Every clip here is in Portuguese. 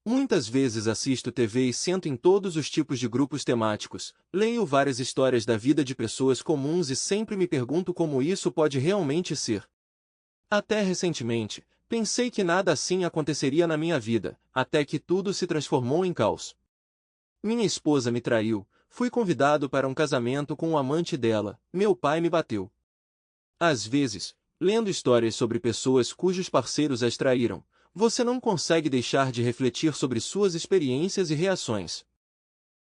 Muitas vezes assisto TV e sento em todos os tipos de grupos temáticos, leio várias histórias da vida de pessoas comuns e sempre me pergunto como isso pode realmente ser. Até recentemente, pensei que nada assim aconteceria na minha vida, até que tudo se transformou em caos. Minha esposa me traiu, fui convidado para um casamento com o amante dela, meu pai me bateu. Às vezes, lendo histórias sobre pessoas cujos parceiros as traíram, você não consegue deixar de refletir sobre suas experiências e reações.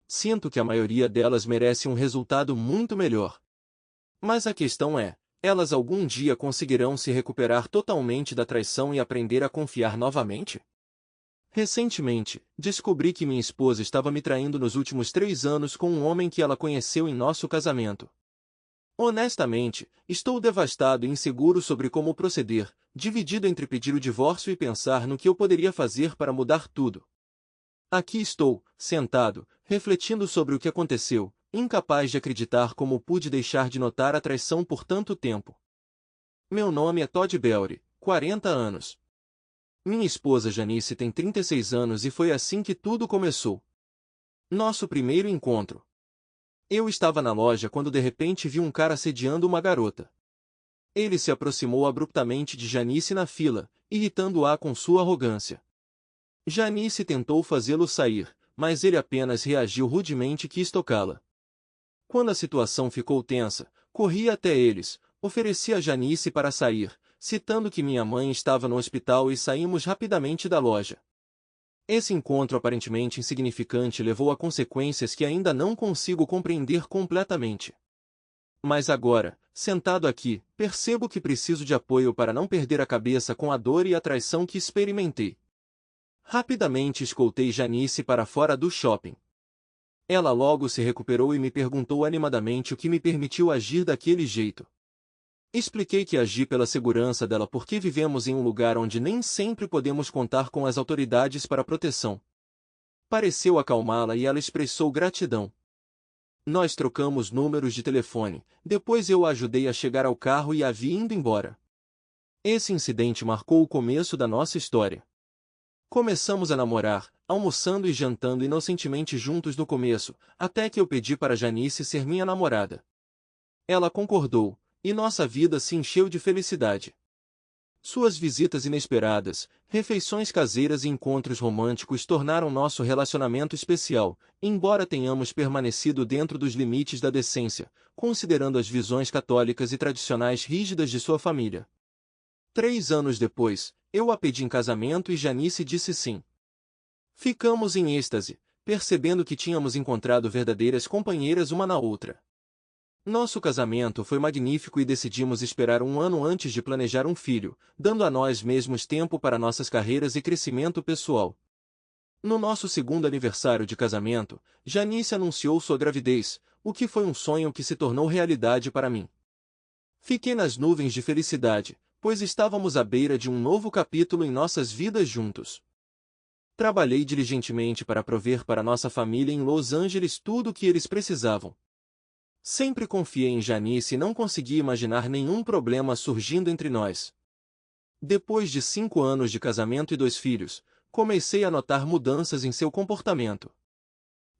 Sinto que a maioria delas merece um resultado muito melhor. Mas a questão é, elas algum dia conseguirão se recuperar totalmente da traição e aprender a confiar novamente? Recentemente, descobri que minha esposa estava me traindo nos últimos 3 anos com um homem que ela conheceu em nosso casamento. Honestamente, estou devastado e inseguro sobre como proceder, dividido entre pedir o divórcio e pensar no que eu poderia fazer para mudar tudo. Aqui estou, sentado, refletindo sobre o que aconteceu, incapaz de acreditar como pude deixar de notar a traição por tanto tempo. Meu nome é Todd Belry, 40 anos. Minha esposa Janice tem 36 anos e foi assim que tudo começou. Nosso primeiro encontro. Eu estava na loja quando de repente vi um cara assediando uma garota. Ele se aproximou abruptamente de Janice na fila, irritando-a com sua arrogância. Janice tentou fazê-lo sair, mas ele apenas reagiu rudemente e quis tocá-la. Quando a situação ficou tensa, corri até eles, ofereci a Janice para sair, citando que minha mãe estava no hospital e saímos rapidamente da loja. Esse encontro aparentemente insignificante levou a consequências que ainda não consigo compreender completamente. Mas agora, sentado aqui, percebo que preciso de apoio para não perder a cabeça com a dor e a traição que experimentei. Rapidamente escoltei Janice para fora do shopping. Ela logo se recuperou e me perguntou animadamente o que me permitiu agir daquele jeito. Expliquei que agi pela segurança dela porque vivemos em um lugar onde nem sempre podemos contar com as autoridades para proteção. Pareceu acalmá-la e ela expressou gratidão. Nós trocamos números de telefone, depois eu a ajudei a chegar ao carro e a vi indo embora. Esse incidente marcou o começo da nossa história. Começamos a namorar, almoçando e jantando inocentemente juntos no começo, até que eu pedi para Janice ser minha namorada. Ela concordou, e nossa vida se encheu de felicidade. Suas visitas inesperadas, refeições caseiras e encontros românticos tornaram nosso relacionamento especial, embora tenhamos permanecido dentro dos limites da decência, considerando as visões católicas e tradicionais rígidas de sua família. 3 anos depois, eu a pedi em casamento e Janice disse sim. Ficamos em êxtase, percebendo que tínhamos encontrado verdadeiras companheiras uma na outra. Nosso casamento foi magnífico e decidimos esperar 1 ano antes de planejar um filho, dando a nós mesmos tempo para nossas carreiras e crescimento pessoal. No nosso segundo aniversário de casamento, Janice anunciou sua gravidez, o que foi um sonho que se tornou realidade para mim. Fiquei nas nuvens de felicidade, pois estávamos à beira de um novo capítulo em nossas vidas juntos. Trabalhei diligentemente para prover para nossa família em Los Angeles tudo o que eles precisavam. Sempre confiei em Janice e não consegui imaginar nenhum problema surgindo entre nós. Depois de 5 anos de casamento e 2 filhos, comecei a notar mudanças em seu comportamento.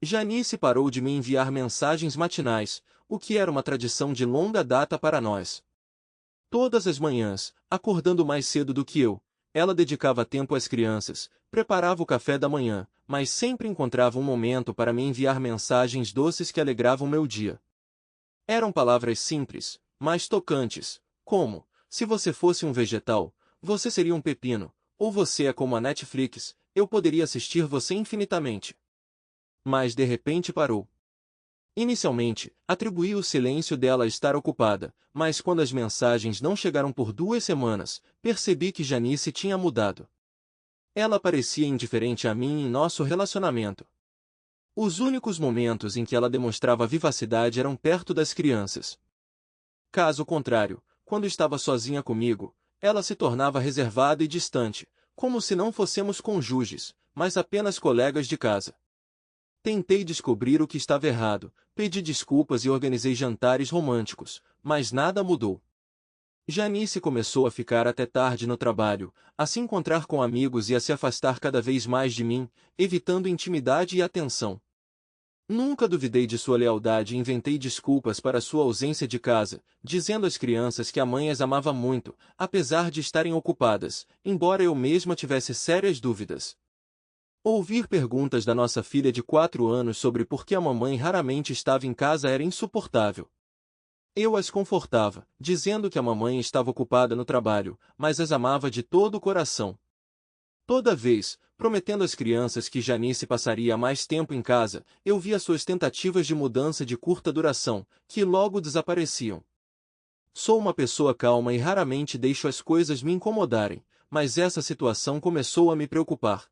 Janice parou de me enviar mensagens matinais, o que era uma tradição de longa data para nós. Todas as manhãs, acordando mais cedo do que eu, ela dedicava tempo às crianças, preparava o café da manhã, mas sempre encontrava um momento para me enviar mensagens doces que alegravam meu dia. Eram palavras simples, mas tocantes, como: se você fosse um vegetal, você seria um pepino, ou você é como a Netflix, eu poderia assistir você infinitamente. Mas de repente parou. Inicialmente, atribuí o silêncio dela a estar ocupada, mas quando as mensagens não chegaram por 2 semanas, percebi que Janice tinha mudado. Ela parecia indiferente a mim em nosso relacionamento. Os únicos momentos em que ela demonstrava vivacidade eram perto das crianças. Caso contrário, quando estava sozinha comigo, ela se tornava reservada e distante, como se não fôssemos cônjuges, mas apenas colegas de casa. Tentei descobrir o que estava errado, pedi desculpas e organizei jantares românticos, mas nada mudou. Janice começou a ficar até tarde no trabalho, a se encontrar com amigos e a se afastar cada vez mais de mim, evitando intimidade e atenção. Nunca duvidei de sua lealdade e inventei desculpas para sua ausência de casa, dizendo às crianças que a mãe as amava muito, apesar de estarem ocupadas, embora eu mesma tivesse sérias dúvidas. Ouvir perguntas da nossa filha de 4 anos sobre por que a mamãe raramente estava em casa era insuportável. Eu as confortava, dizendo que a mamãe estava ocupada no trabalho, mas as amava de todo o coração. Toda vez, prometendo às crianças que Janice passaria mais tempo em casa, eu via suas tentativas de mudança de curta duração, que logo desapareciam. Sou uma pessoa calma e raramente deixo as coisas me incomodarem, mas essa situação começou a me preocupar.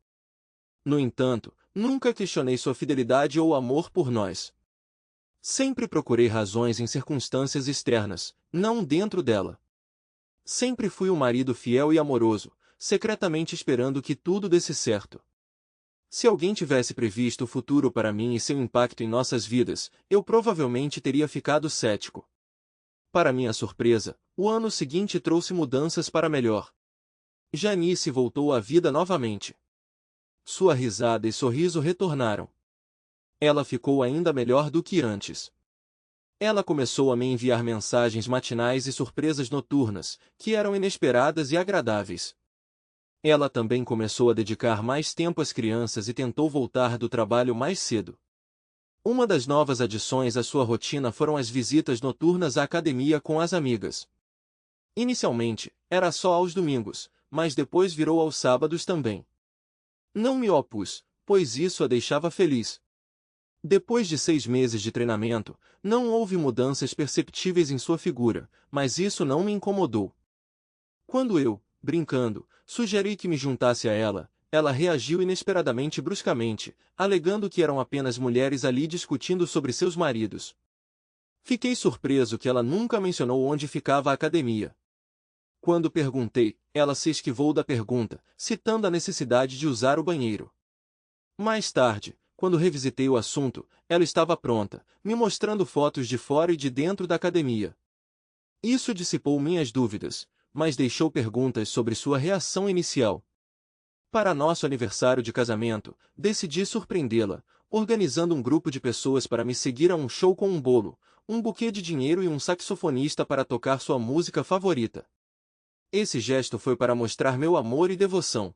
No entanto, nunca questionei sua fidelidade ou amor por nós. Sempre procurei razões em circunstâncias externas, não dentro dela. Sempre fui um marido fiel e amoroso, secretamente esperando que tudo desse certo. Se alguém tivesse previsto o futuro para mim e seu impacto em nossas vidas, eu provavelmente teria ficado cético. Para minha surpresa, o ano seguinte trouxe mudanças para melhor. Janice voltou à vida novamente. Sua risada e sorriso retornaram. Ela ficou ainda melhor do que antes. Ela começou a me enviar mensagens matinais e surpresas noturnas, que eram inesperadas e agradáveis. Ela também começou a dedicar mais tempo às crianças e tentou voltar do trabalho mais cedo. Uma das novas adições à sua rotina foram as visitas noturnas à academia com as amigas. Inicialmente, era só aos domingos, mas depois virou aos sábados também. Não me opus, pois isso a deixava feliz. Depois de 6 meses de treinamento, não houve mudanças perceptíveis em sua figura, mas isso não me incomodou. Quando eu, brincando, sugeri que me juntasse a ela, ela reagiu inesperadamente bruscamente, alegando que eram apenas mulheres ali discutindo sobre seus maridos. Fiquei surpreso que ela nunca mencionou onde ficava a academia. Quando perguntei, ela se esquivou da pergunta, citando a necessidade de usar o banheiro. Mais tarde, quando revisitei o assunto, ela estava pronta, me mostrando fotos de fora e de dentro da academia. Isso dissipou minhas dúvidas, mas deixou perguntas sobre sua reação inicial. Para nosso aniversário de casamento, decidi surpreendê-la, organizando um grupo de pessoas para me seguir a um show com um bolo, um buquê de dinheiro e um saxofonista para tocar sua música favorita. Esse gesto foi para mostrar meu amor e devoção.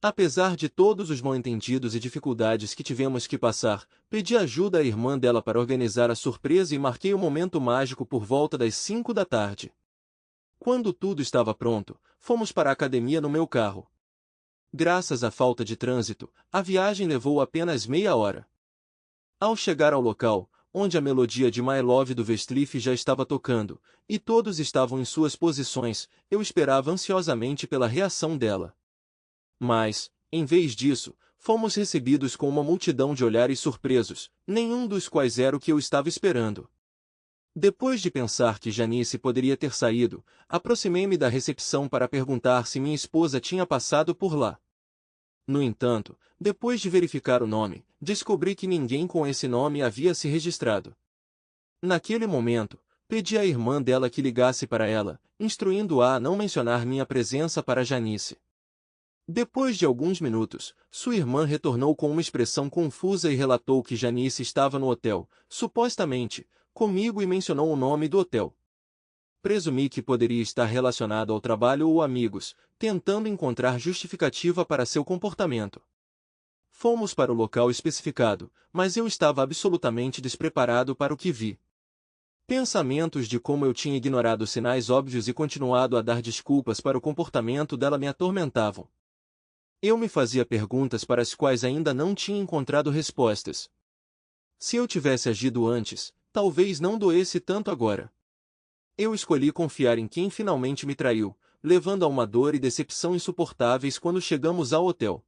Apesar de todos os mal-entendidos e dificuldades que tivemos que passar, pedi ajuda à irmã dela para organizar a surpresa e marquei o momento mágico por volta das 5 da tarde. Quando tudo estava pronto, fomos para a academia no meu carro. Graças à falta de trânsito, a viagem levou apenas meia hora. Ao chegar ao local, onde a melodia de My Love do Westlife já estava tocando, e todos estavam em suas posições, eu esperava ansiosamente pela reação dela. Mas, em vez disso, fomos recebidos com uma multidão de olhares surpresos, nenhum dos quais era o que eu estava esperando. Depois de pensar que Janice poderia ter saído, aproximei-me da recepção para perguntar se minha esposa tinha passado por lá. No entanto, depois de verificar o nome, descobri que ninguém com esse nome havia se registrado. Naquele momento, pedi à irmã dela que ligasse para ela, instruindo-a a não mencionar minha presença para Janice. Depois de alguns minutos, sua irmã retornou com uma expressão confusa e relatou que Janice estava no hotel, supostamente, comigo e mencionou o nome do hotel. Presumi que poderia estar relacionado ao trabalho ou amigos, tentando encontrar justificativa para seu comportamento. Fomos para o local especificado, mas eu estava absolutamente despreparado para o que vi. Pensamentos de como eu tinha ignorado sinais óbvios e continuado a dar desculpas para o comportamento dela me atormentavam. Eu me fazia perguntas para as quais ainda não tinha encontrado respostas. Se eu tivesse agido antes, talvez não doesse tanto agora. Eu escolhi confiar em quem finalmente me traiu, levando a uma dor e decepção insuportáveis quando chegamos ao hotel.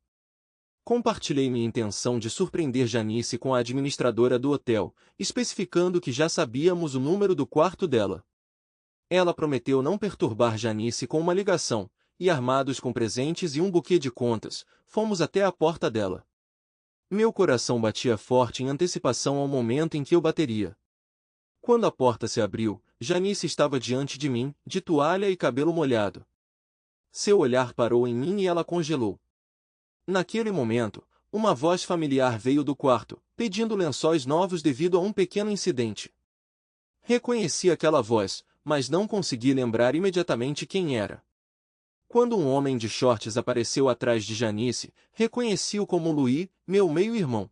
Compartilhei minha intenção de surpreender Janice com a administradora do hotel, especificando que já sabíamos o número do quarto dela. Ela prometeu não perturbar Janice com uma ligação, e armados com presentes e um buquê de contas, fomos até a porta dela. Meu coração batia forte em antecipação ao momento em que eu bateria. Quando a porta se abriu, Janice estava diante de mim, de toalha e cabelo molhado. Seu olhar parou em mim e ela congelou. Naquele momento, uma voz familiar veio do quarto, pedindo lençóis novos devido a um pequeno incidente. Reconheci aquela voz, mas não consegui lembrar imediatamente quem era. Quando um homem de shorts apareceu atrás de Janice, reconheci-o como Louis, meu meio-irmão.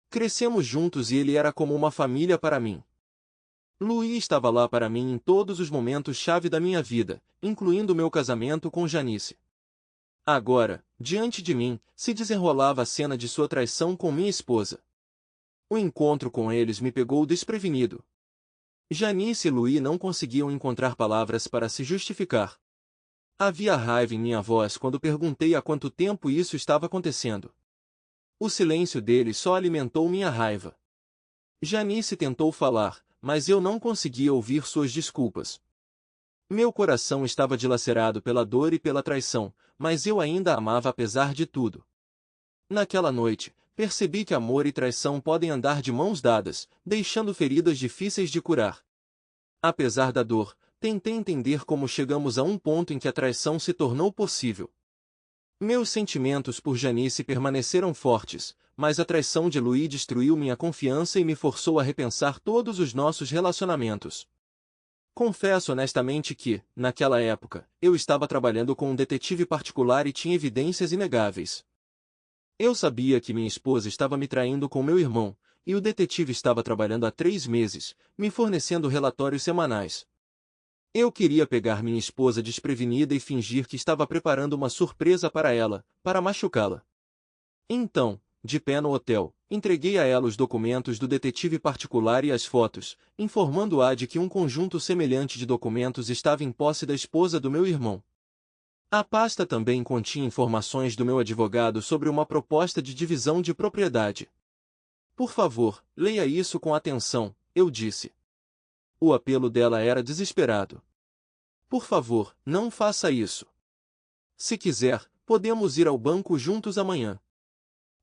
Crescemos juntos e ele era como uma família para mim. Louis estava lá para mim em todos os momentos-chave da minha vida, incluindo meu casamento com Janice. Agora, diante de mim, se desenrolava a cena de sua traição com minha esposa. O encontro com eles me pegou desprevenido. Janice e Louis não conseguiam encontrar palavras para se justificar. Havia raiva em minha voz quando perguntei há quanto tempo isso estava acontecendo. O silêncio deles só alimentou minha raiva. Janice tentou falar, mas eu não conseguia ouvir suas desculpas. Meu coração estava dilacerado pela dor e pela traição, mas eu ainda a amava apesar de tudo. Naquela noite, percebi que amor e traição podem andar de mãos dadas, deixando feridas difíceis de curar. Apesar da dor, tentei entender como chegamos a um ponto em que a traição se tornou possível. Meus sentimentos por Janice permaneceram fortes, mas a traição de Louis destruiu minha confiança e me forçou a repensar todos os nossos relacionamentos. Confesso honestamente que, naquela época, eu estava trabalhando com um detetive particular e tinha evidências inegáveis. Eu sabia que minha esposa estava me traindo com meu irmão, e o detetive estava trabalhando há 3 meses, me fornecendo relatórios semanais. Eu queria pegar minha esposa desprevenida e fingir que estava preparando uma surpresa para ela, para machucá-la. Então, de pé no hotel, entreguei a ela os documentos do detetive particular e as fotos, informando-a de que um conjunto semelhante de documentos estava em posse da esposa do meu irmão. A pasta também continha informações do meu advogado sobre uma proposta de divisão de propriedade. Por favor, leia isso com atenção, eu disse. O apelo dela era desesperado. Por favor, não faça isso. Se quiser, podemos ir ao banco juntos amanhã.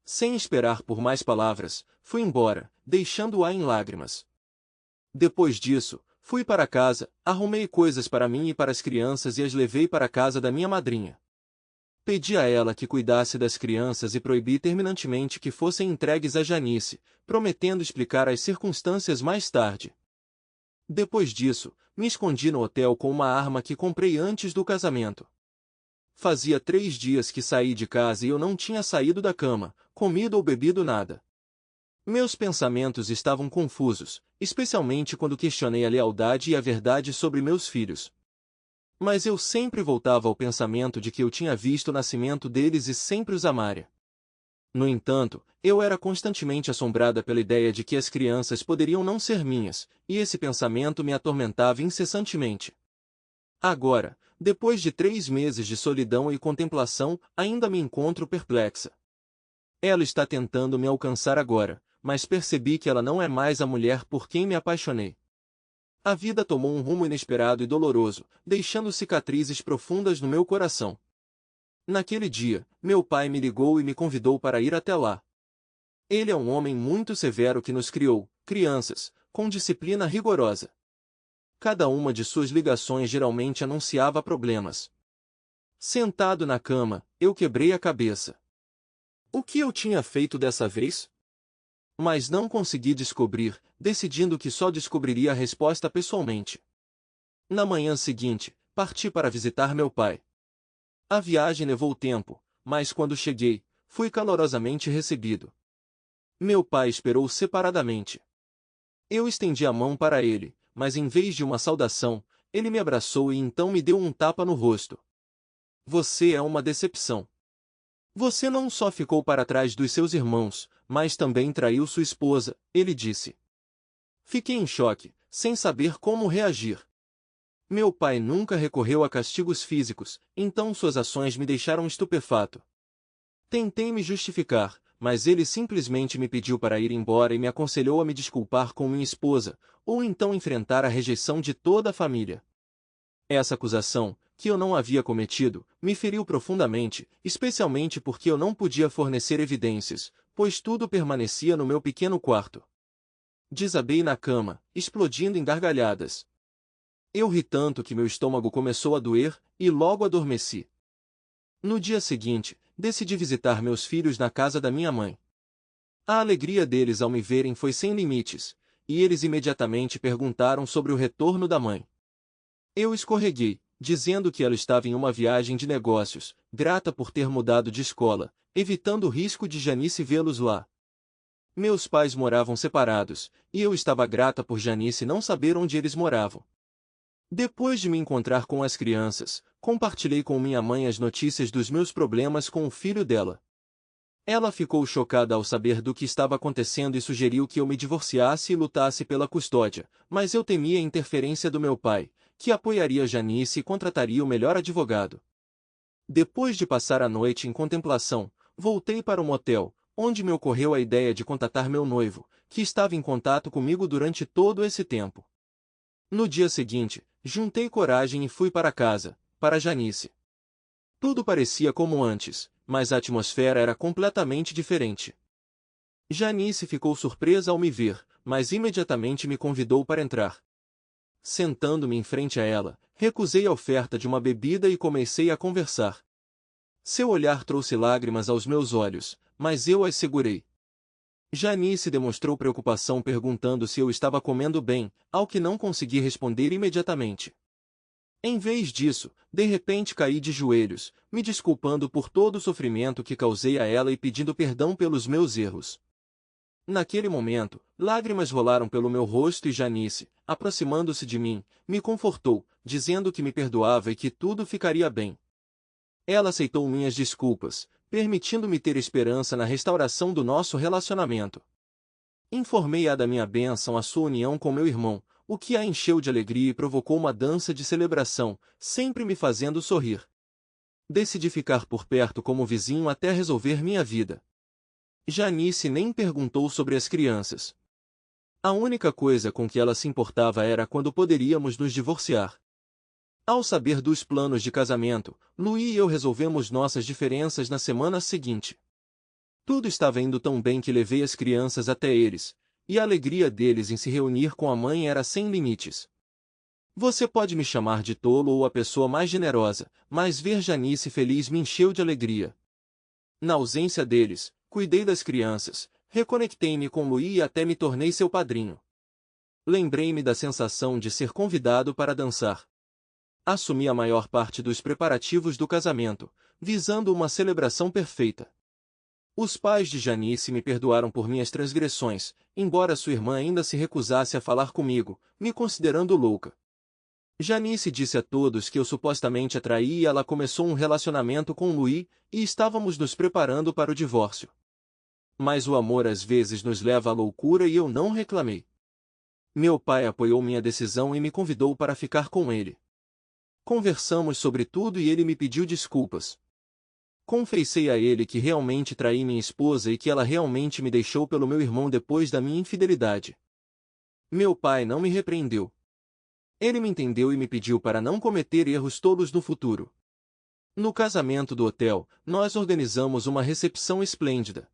Sem esperar por mais palavras, fui embora, deixando-a em lágrimas. Depois disso, fui para casa, arrumei coisas para mim e para as crianças e as levei para a casa da minha madrinha. Pedi a ela que cuidasse das crianças e proibi terminantemente que fossem entregues a Janice, prometendo explicar as circunstâncias mais tarde. Depois disso, me escondi no hotel com uma arma que comprei antes do casamento. Fazia 3 dias que saí de casa e eu não tinha saído da cama, comido ou bebido nada. Meus pensamentos estavam confusos, especialmente quando questionei a lealdade e a verdade sobre meus filhos. Mas eu sempre voltava ao pensamento de que eu tinha visto o nascimento deles e sempre os amara. No entanto, eu era constantemente assombrada pela ideia de que as crianças poderiam não ser minhas, e esse pensamento me atormentava incessantemente. Agora, depois de 3 meses de solidão e contemplação, ainda me encontro perplexa. Ela está tentando me alcançar agora, mas percebi que ela não é mais a mulher por quem me apaixonei. A vida tomou um rumo inesperado e doloroso, deixando cicatrizes profundas no meu coração. Naquele dia, meu pai me ligou e me convidou para ir até lá. Ele é um homem muito severo que nos criou, crianças, com disciplina rigorosa. Cada uma de suas ligações geralmente anunciava problemas. Sentado na cama, eu quebrei a cabeça. O que eu tinha feito dessa vez? Mas não consegui descobrir, decidindo que só descobriria a resposta pessoalmente. Na manhã seguinte, parti para visitar meu pai. A viagem levou tempo, mas quando cheguei, fui calorosamente recebido. Meu pai esperou separadamente. Eu estendi a mão para ele, mas em vez de uma saudação, ele me abraçou e então me deu um tapa no rosto. Você é uma decepção. Você não só ficou para trás dos seus irmãos, mas também traiu sua esposa, ele disse. Fiquei em choque, sem saber como reagir. Meu pai nunca recorreu a castigos físicos, então suas ações me deixaram estupefato. Tentei me justificar, mas ele simplesmente me pediu para ir embora e me aconselhou a me desculpar com minha esposa, ou então enfrentar a rejeição de toda a família. Essa acusação, que eu não havia cometido, me feriu profundamente, especialmente porque eu não podia fornecer evidências, pois tudo permanecia no meu pequeno quarto. Desabei na cama, explodindo em gargalhadas. Eu ri tanto que meu estômago começou a doer, e logo adormeci. No dia seguinte, decidi visitar meus filhos na casa da minha mãe. A alegria deles ao me verem foi sem limites, e eles imediatamente perguntaram sobre o retorno da mãe. Eu escorreguei, dizendo que ela estava em uma viagem de negócios, grata por ter mudado de escola, evitando o risco de Janice vê-los lá. Meus pais moravam separados, e eu estava grata por Janice não saber onde eles moravam. Depois de me encontrar com as crianças, compartilhei com minha mãe as notícias dos meus problemas com o filho dela. Ela ficou chocada ao saber do que estava acontecendo e sugeriu que eu me divorciasse e lutasse pela custódia, mas eu temia a interferência do meu pai, que apoiaria Janice e contrataria o melhor advogado. Depois de passar a noite em contemplação, voltei para o motel, onde me ocorreu a ideia de contatar meu noivo, que estava em contato comigo durante todo esse tempo. No dia seguinte, juntei coragem e fui para casa, para Janice. Tudo parecia como antes, mas a atmosfera era completamente diferente. Janice ficou surpresa ao me ver, mas imediatamente me convidou para entrar. Sentando-me em frente a ela, recusei a oferta de uma bebida e comecei a conversar. Seu olhar trouxe lágrimas aos meus olhos, mas eu as segurei. Janice demonstrou preocupação perguntando se eu estava comendo bem, ao que não consegui responder imediatamente. Em vez disso, de repente caí de joelhos, me desculpando por todo o sofrimento que causei a ela e pedindo perdão pelos meus erros. Naquele momento, lágrimas rolaram pelo meu rosto e Janice, aproximando-se de mim, me confortou, dizendo que me perdoava e que tudo ficaria bem. Ela aceitou minhas desculpas, permitindo-me ter esperança na restauração do nosso relacionamento. Informei-a da minha bênção à sua união com meu irmão, o que a encheu de alegria e provocou uma dança de celebração, sempre me fazendo sorrir. Decidi ficar por perto como vizinho até resolver minha vida. Janice nem perguntou sobre as crianças. A única coisa com que ela se importava era quando poderíamos nos divorciar. Ao saber dos planos de casamento, Luí e eu resolvemos nossas diferenças na semana seguinte. Tudo estava indo tão bem que levei as crianças até eles, e a alegria deles em se reunir com a mãe era sem limites. Você pode me chamar de tolo ou a pessoa mais generosa, mas ver Janice feliz me encheu de alegria. Na ausência deles, cuidei das crianças, reconectei-me com Luí e até me tornei seu padrinho. Lembrei-me da sensação de ser convidado para dançar. Assumi a maior parte dos preparativos do casamento, visando uma celebração perfeita. Os pais de Janice me perdoaram por minhas transgressões, embora sua irmã ainda se recusasse a falar comigo, me considerando louca. Janice disse a todos que eu supostamente a traí e ela começou um relacionamento com Luí, e estávamos nos preparando para o divórcio. Mas o amor às vezes nos leva à loucura e eu não reclamei. Meu pai apoiou minha decisão e me convidou para ficar com ele. Conversamos sobre tudo e ele me pediu desculpas. Confessei a ele que realmente traí minha esposa e que ela realmente me deixou pelo meu irmão depois da minha infidelidade. Meu pai não me repreendeu. Ele me entendeu e me pediu para não cometer erros tolos no futuro. No casamento do hotel, nós organizamos uma recepção esplêndida.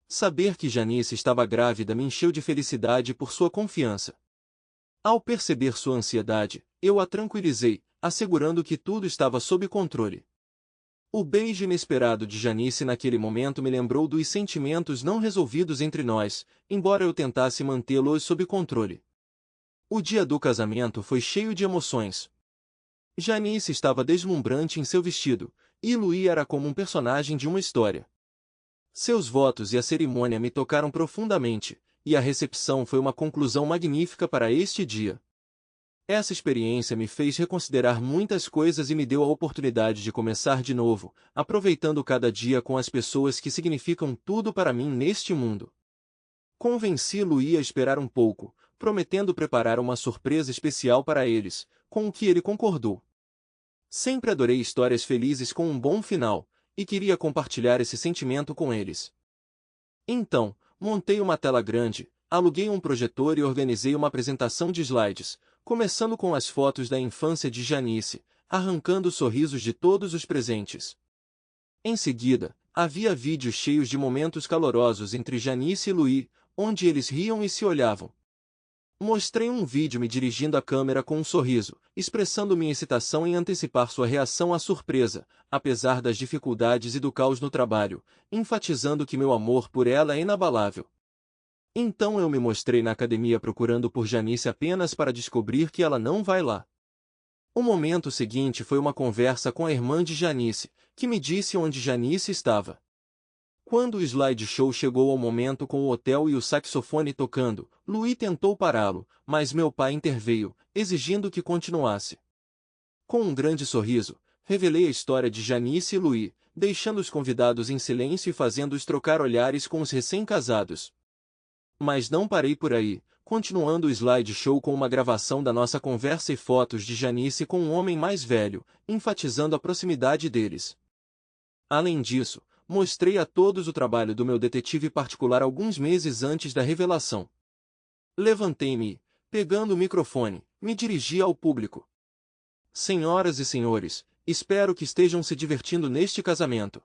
Saber que Janice estava grávida me encheu de felicidade por sua confiança. Ao perceber sua ansiedade, eu a tranquilizei, assegurando que tudo estava sob controle. O beijo inesperado de Janice naquele momento me lembrou dos sentimentos não resolvidos entre nós, embora eu tentasse mantê-los sob controle. O dia do casamento foi cheio de emoções. Janice estava deslumbrante em seu vestido, e Luí era como um personagem de uma história. Seus votos e a cerimônia me tocaram profundamente, e a recepção foi uma conclusão magnífica para este dia. Essa experiência me fez reconsiderar muitas coisas e me deu a oportunidade de começar de novo, aproveitando cada dia com as pessoas que significam tudo para mim neste mundo. Convenci Luí a esperar um pouco, prometendo preparar uma surpresa especial para eles, com o que ele concordou. Sempre adorei histórias felizes com um bom final, e queria compartilhar esse sentimento com eles. Então, montei uma tela grande, aluguei um projetor e organizei uma apresentação de slides, começando com as fotos da infância de Janice, arrancando sorrisos de todos os presentes. Em seguida, havia vídeos cheios de momentos calorosos entre Janice e Luí, onde eles riam e se olhavam. Mostrei um vídeo me dirigindo à câmera com um sorriso, expressando minha excitação em antecipar sua reação à surpresa, apesar das dificuldades e do caos no trabalho, enfatizando que meu amor por ela é inabalável. Então eu me mostrei na academia procurando por Janice apenas para descobrir que ela não vai lá. O momento seguinte foi uma conversa com a irmã de Janice, que me disse onde Janice estava. Quando o slideshow chegou ao momento com o hotel e o saxofone tocando, Louis tentou pará-lo, mas meu pai interveio, exigindo que continuasse. Com um grande sorriso, revelei a história de Janice e Louis, deixando os convidados em silêncio e fazendo-os trocar olhares com os recém-casados. Mas não parei por aí, continuando o slideshow com uma gravação da nossa conversa e fotos de Janice com um homem mais velho, enfatizando a proximidade deles. Além disso, mostrei a todos o trabalho do meu detetive particular alguns meses antes da revelação. Levantei-me e, pegando o microfone, me dirigi ao público. Senhoras e senhores, espero que estejam se divertindo neste casamento.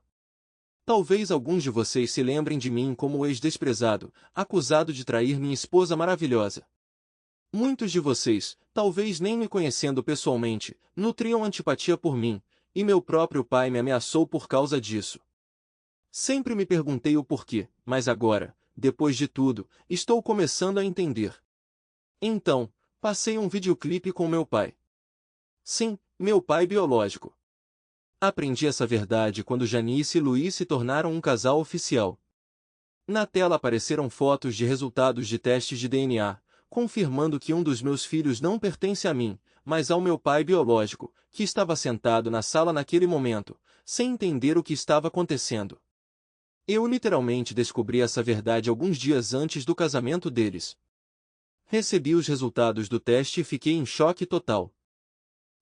Talvez alguns de vocês se lembrem de mim como o ex-desprezado, acusado de trair minha esposa maravilhosa. Muitos de vocês, talvez nem me conhecendo pessoalmente, nutriam antipatia por mim, e meu próprio pai me ameaçou por causa disso. Sempre me perguntei o porquê, mas agora, depois de tudo, estou começando a entender. Então, passei um videoclipe com meu pai. Sim, meu pai biológico. Aprendi essa verdade quando Janice e Louis se tornaram um casal oficial. Na tela apareceram fotos de resultados de testes de DNA, confirmando que um dos meus filhos não pertence a mim, mas ao meu pai biológico, que estava sentado na sala naquele momento, sem entender o que estava acontecendo. Eu literalmente descobri essa verdade alguns dias antes do casamento deles. Recebi os resultados do teste e fiquei em choque total.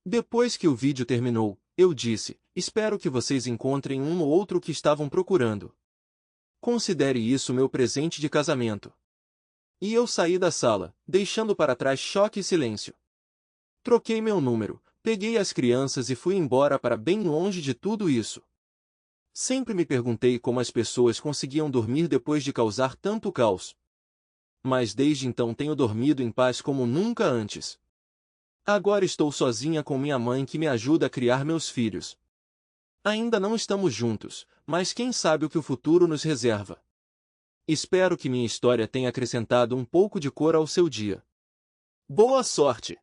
Depois que o vídeo terminou, eu disse, espero que vocês encontrem um ou outro que estavam procurando. Considere isso meu presente de casamento. E eu saí da sala, deixando para trás choque e silêncio. Troquei meu número, peguei as crianças e fui embora para bem longe de tudo isso. Sempre me perguntei como as pessoas conseguiam dormir depois de causar tanto caos. Mas desde então tenho dormido em paz como nunca antes. Agora estou sozinha com minha mãe que me ajuda a criar meus filhos. Ainda não estamos juntos, mas quem sabe o que o futuro nos reserva. Espero que minha história tenha acrescentado um pouco de cor ao seu dia. Boa sorte!